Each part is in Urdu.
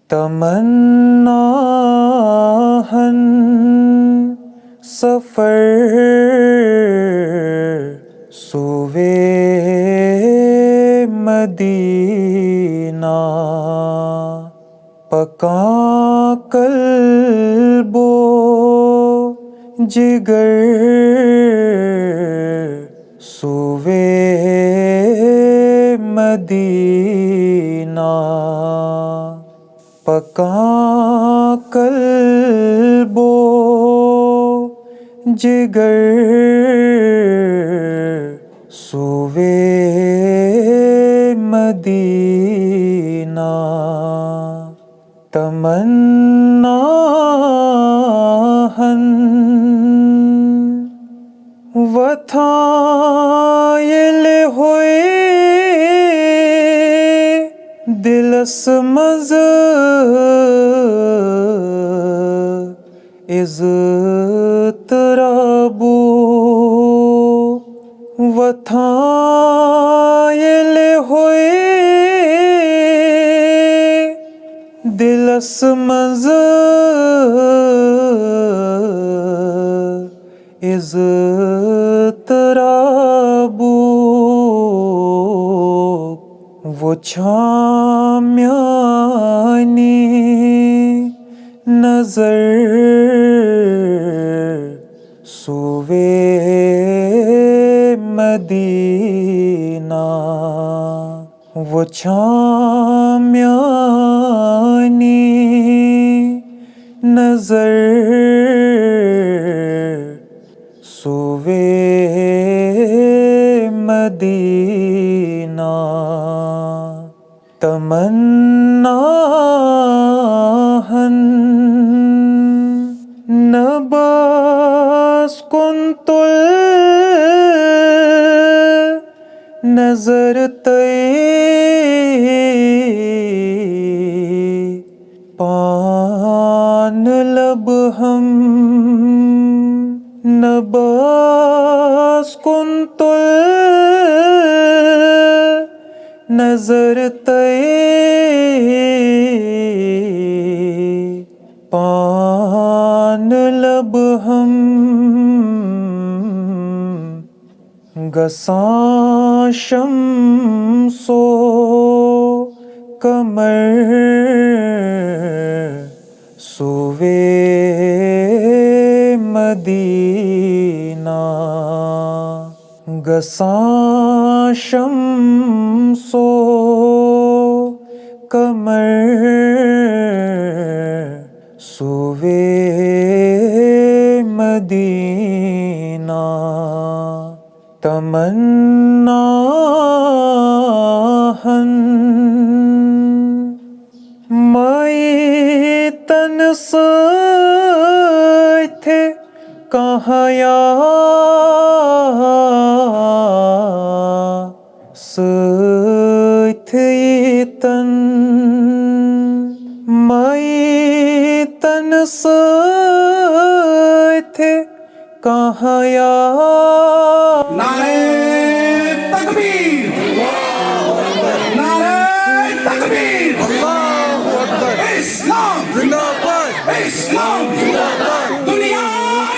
تمنا ہن سفر سوے مدینہ پکا قلب و جگر سوے مدینہ پکا قلب و جگر سوے مدینہ تمنا ہن وتھائل ہوئے دلس مز اضطرابو وتھائل ہوئے دلس مز اضطرابو وہ چھامیانی نظر سوے مدینہ وہ چھامیانی نظر سوے مدینہ تمنا ہن نباس کنت نظر تے پان لب ہم نباس کنت نظر تے پان لب ہم گساں شمس و قمر سوے مدینہ گساں شمس و قمر سوے مدینہ تمنا ہن مائی تن تھے کہاں یا تن مائی تن تھے کہاں یا نعرہ تکبیر نعرہ تکبیر اسلام زندہ باد اسلام زندہ باد دنیا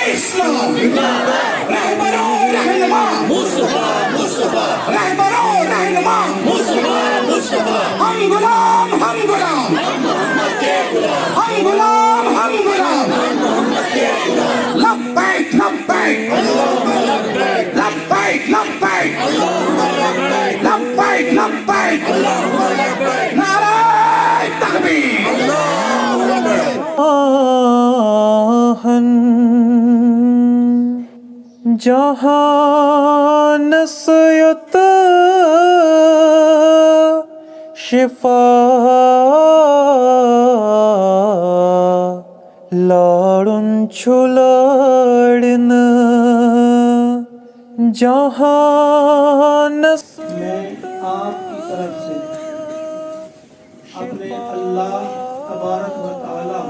اسلام زندہ باد رہبرو رہنما مصطفیٰ مصطفیٰ رہبرو رہنما مصطفیٰ مصطفیٰ ہم غلام ہم غلام ہم محمد کے غلام ہم غلام ہم غلام ہم محمد کے غلام لبیک لبیک اللہم لبیک لبیک لبیک اللہم لبیک لبیک لبیک اللہم لبیک نعرہ تکبیر اللہ اکبر جہاں نصیحت شفا لاڑن چھلاڑن جہاں میں آپ کی طرف سے اپنے اللہ تبارک و تعالی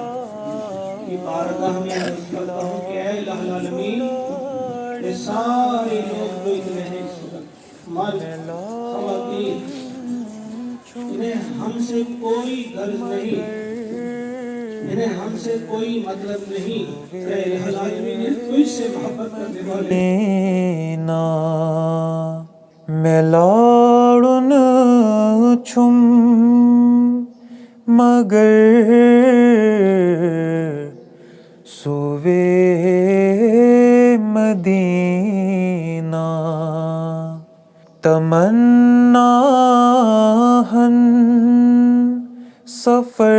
کی بارگاہ میں عرض کرتا ہوں کہ اے الہ العالمین یہ سارے لوگ جو اتنے ہیں اس وقت مرد خواتین انہیں ہم سے کوئی غرض نہیں انہیں ہم سے کوئی مطلب نہیں، اے الہ العالمین تجھ سے محبت کرنے والے نا میلاڑن چھم مگر سوے مدینہ تمنا ہن سفر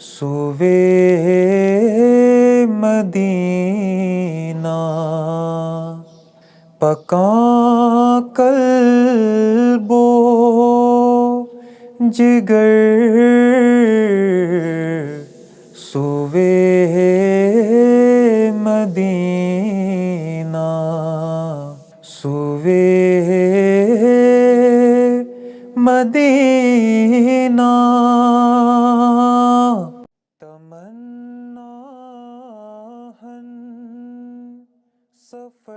سوے مدینہ پکاں قلب و جگر سوے مدینہ سوے مدینہ تمنا ہن سفر